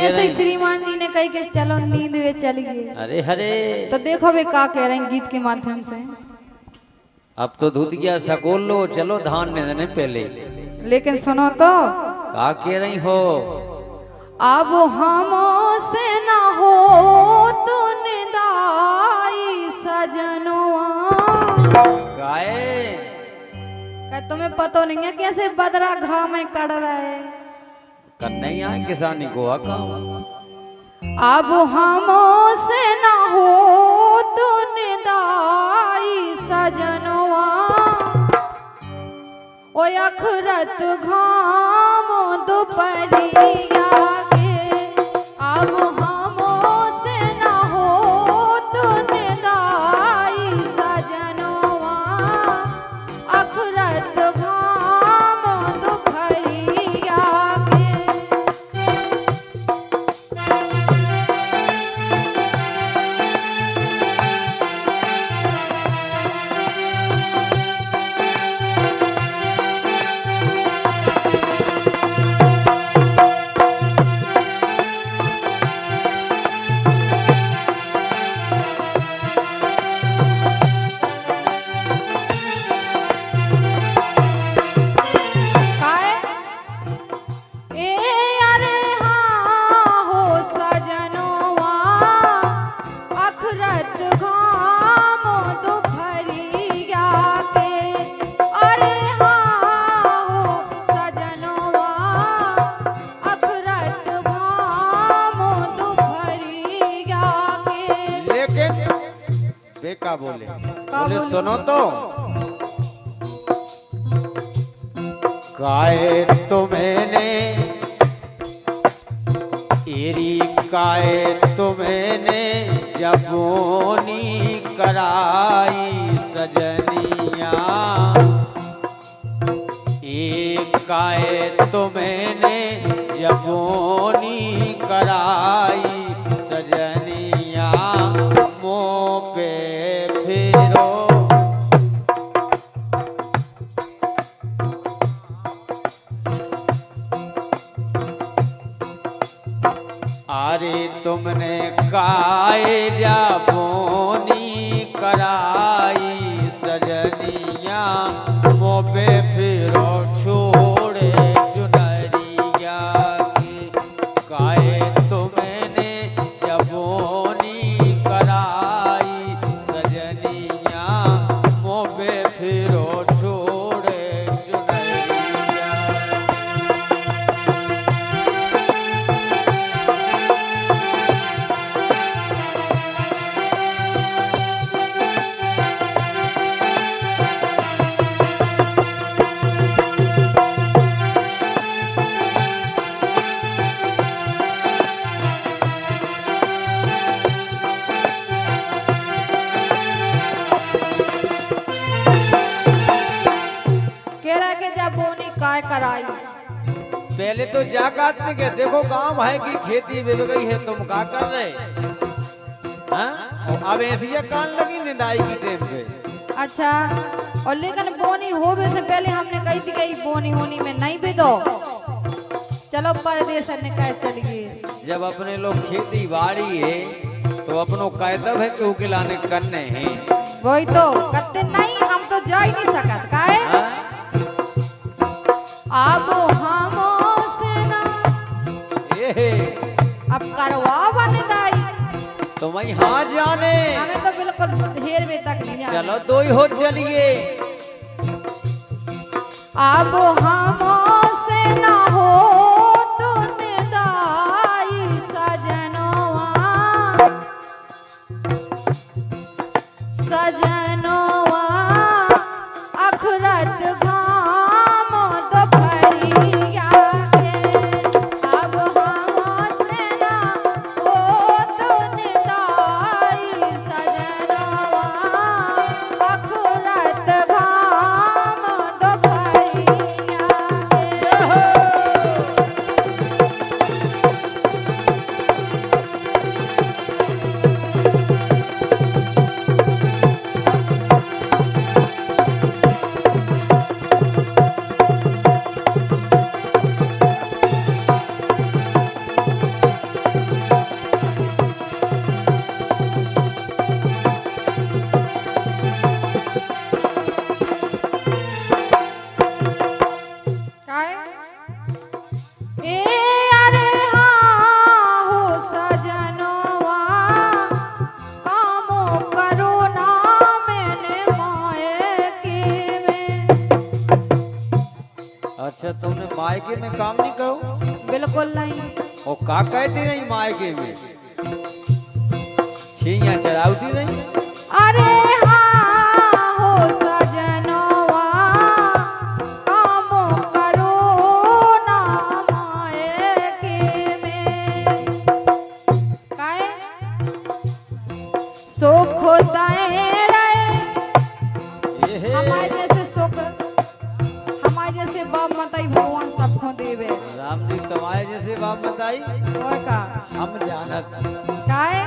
जैसे ही श्रीमान जी ने कही कि चलो नींद वे चलिए। अरे हरे तो देखो वे का कह रहे हैं गीत के माध्यम से। अब तो धुत गया सकोल लो, चलो धान ने देने पहले। लेकिन सुनो तो का कह रही हो? अब हमसे ना हो तो निदाई सजनवा। गाए तुम्हें पता नहीं है कैसे बदरा घाव में कड़ रहा है। करने ही आए किसानी को काम। अब हमसे ना हो तो निदाई सजनवा। ओ अखरत घाम दोपहरिया के। अब हमसे ना हो तो निदाई सजनवा। अखरत घाम दोपहरिया के। का बोले सुनो तो काए तो मैंने एरी काए तो मैंने जबोनी कराई सजनिया। एक काए तो मैंने जबोनी कराई सजनिया। मुँह पे फिरो अरे तुमने काए जाबोनी कराई सजनिया। मुँह पे फिरो छोड़े चुनरिया की। काए तुमने जाबोनी कराई सजनिया। मुँह पे फिरो छोड़े चुनरिया। कराई पहले तो जा काटने के देखो गांव है कि खेती बिक गई है, तुम क्या कर रहे? हाँ? अब ऐसी कान लगी निदाई की टेम पे। अच्छा, और लेकिन बोनी होवे से पहले हमने कही थी कि बोनी होनी में नहीं भी दो। चलो परदेश ने कह चलिए। जब अपने लोग खेती बाड़ी है तो अपनों कायदा है क्यों के लाने करने हैं। वही तो करते नहीं, हम तो जा ही नहीं सकत काहे। अब हम सेना अब करवा बनिदाई तो मैं हाँ जाने हमें तो बिल्कुल ढेर में तक नहीं जाने। चलो दो ही हो चलिए। अब हम सेना हो तो निदाई सजनवा। सजनवा अखरत घाम दोपहरिया के। अब हम सेना हो तो निदाई सजनवा। अखरत घाम दोपहरिया के। अच्छा तुमने मायके में काम नहीं करो? बिल्कुल नहीं। वो का कहती नहीं मायके में? छिया चढ़ाती नहीं? अरे हाँ हो सजनवा काम करो ना मायके में। काहे सुख दाए रहे हमारे जैसे सुख, हमारे जैसे बाप मताई भगवान सबको देवे। राम जी तुम्हारे जैसे बाप बताई और का हम जानत। काहे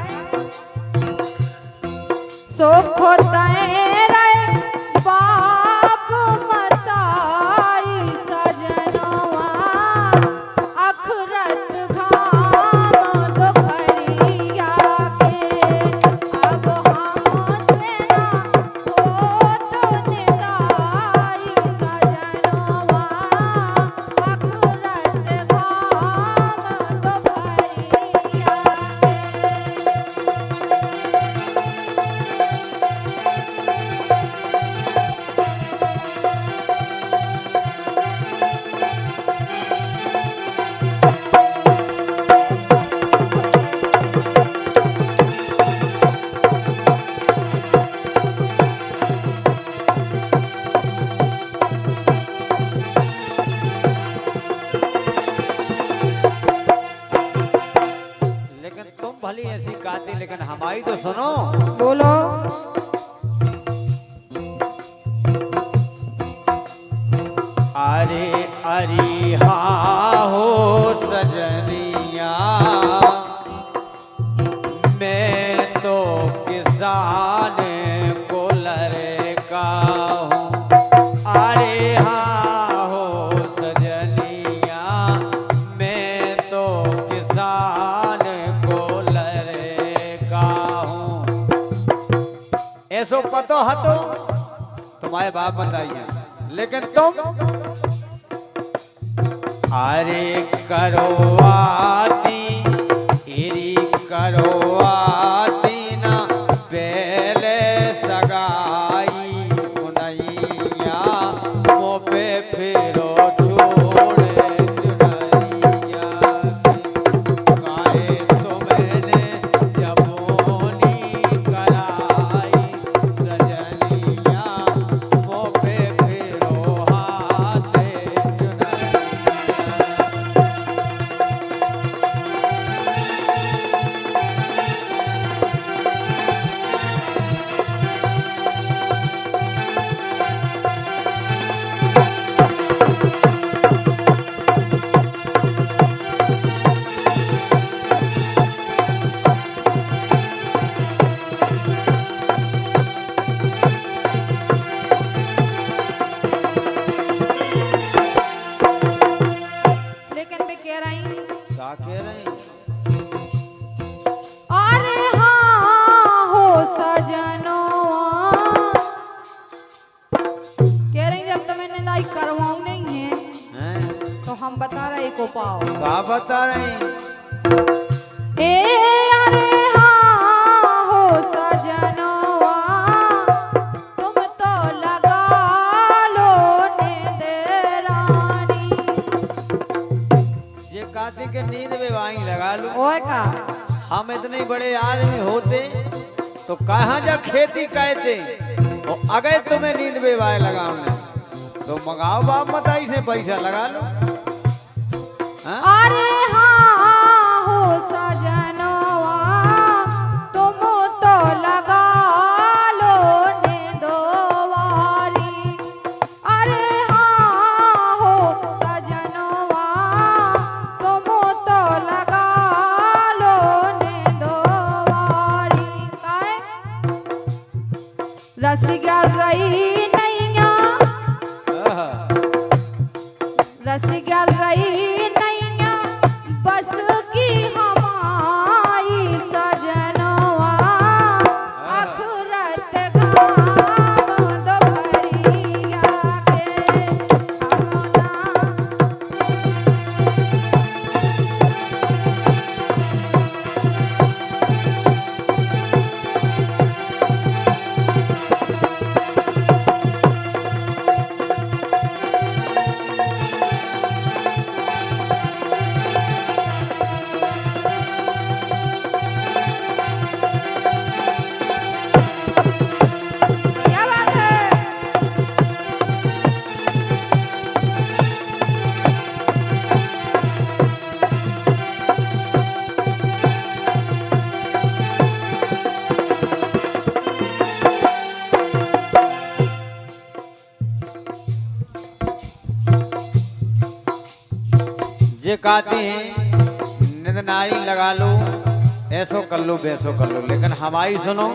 सुख दाए रहे बाप मताई सजनवा अखरत घाम दोपहरिया के। अब हमसे ना होत निदाई सजनवा अखरत घाम दोपहरिया लेकिन तुम भली ऐसी गाती, लेकिन हमारी तो सुनो। बोलो। अरे अरे हाँ हो सजनिया मैं तो किसान को लड़का हूँ। अरे हाँ हो सजनिया मैं तो किसान को लड़का हूँ। ऐसो पतो हतो तुम्हारे बाप बताइए, लेकिन तुम अरे करो आती इरी करो आती ना पहले सगाई उनैया मुँह पे फिरो छोड़े चुनैया काहे तुमने जबोनी कराई सजनिया मुँह पे फिरो हाथे चुनैया। लेकिन मैं कह रही क्या कह रहे हैं? अरे हाँ हो सजनवा। कह रही जब तुम्हें निदाई करवाऊ नहीं है हैं? तो हम बता रहे एक उपाय। क्या बता रहे हैं? ए अरे हाँ हो सजनवा तुम तो लगा लो नेदरानी। ये कहते कि नींद में वाई लगा लो। ओए का हम इतने बड़े आदमी होते तो कहाँ जा खेती कहते, और अगर तुम्हें नींद में वाई लगाओ तो मंगाओ बाप मताई से पैसा लगा लो। हाँ? अरे हाँ हो सजनवा तुम तो लगा लो नेदवारी। अरे हाँ हो सजनवा तुम तो लगा लो नेदवारी। काहे रसिया रही नैया रसिया रही नैया बस की हमारी सजनवा अखरत घाम दोपहरिया के। हमना कहते हैं निंद नाई लगा लो, ऐसो कर लो वैसो कर लो, लेकिन हमारी सुनो।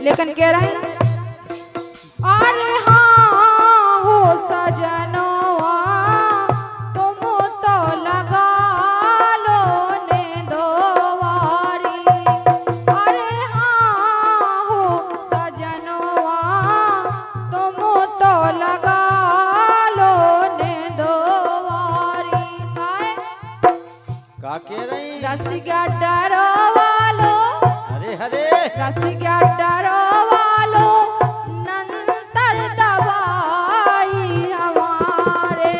लेकिन कह रहे हैं अरे हाँ हो सजनवा तुम तो लगा लो ने दोवारी। अरे हाँ हो सजनवा तुम तो लगा लो ने दोवारी। का कह रही? रसिया डरवा लो, अरे हरे रसिया डरवा लो नंतर दवाई हमारे।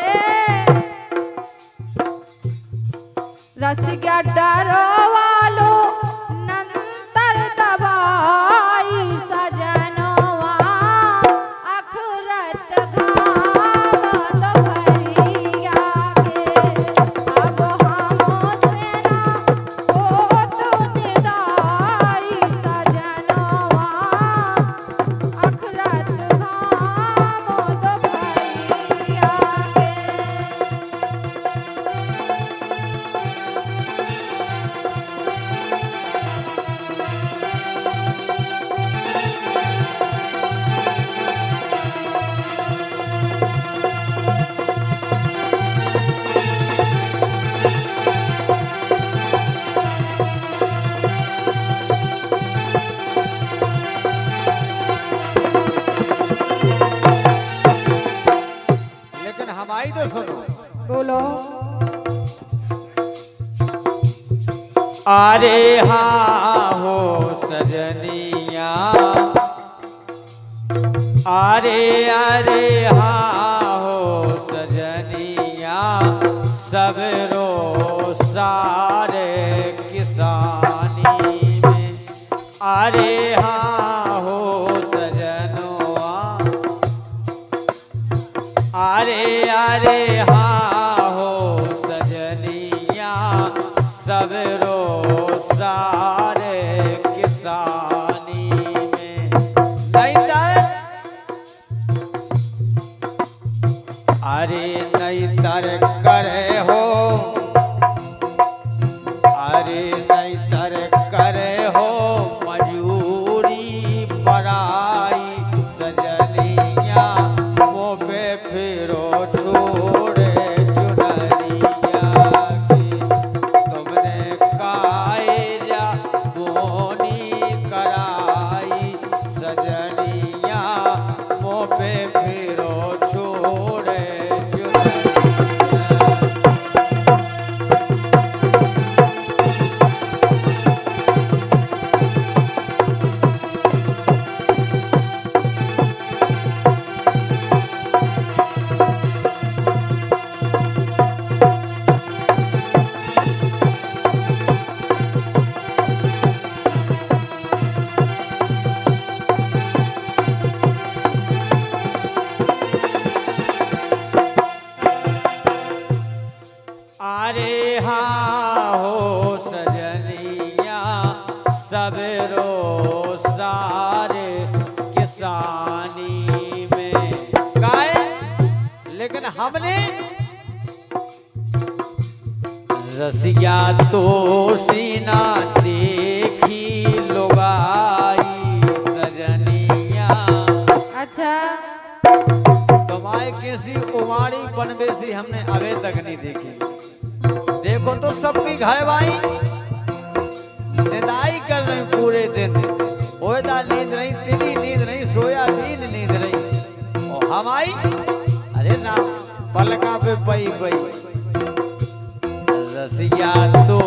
रसिया डरवा लो नंतर दवाई सजनवा अखरत घाम दोपहरिया के। अब हमसे ना होत निदाई सजनवा अखरत घाम दोपहरिया के। लेकिन हमारी तो सुनो। बोलो। अरे हाँ हो सजनिया, अरे अरे हाँ हो सजनिया, सब रो सारे किसानी में। अरे हाँ हो सजनवा, अरे अरे हाँ हो सजनिया, सब रो सारे किसानी में। नहीं तर अरे नहीं तर करे हो, अरे नहीं तर करे हो मजूरी पराई सजनिया, मुँह पे फिरो छोड़े चुनरिया की। तुमने कायजा बोनी कराई सजनिया, मुँह पे फिरो छोड़े चुनरिया। अरे हाँ हो सजनिया, सब रो सारे किसानी में। गाय लेकिन हमने रसिया तो सीना देखी लोगाई सजनिया। अच्छा तुम्हारे किसी उमाड़ी बनबेसी हमने अभी तक नहीं देखी। देखो तो सबकी घर भाई निदाई कर रही पूरे दिन, होता नींद नहीं, तेरी नींद नहीं, सोया दिन नींद नहीं। और हमारी अरे ना पलका पे पई पई रसिया तो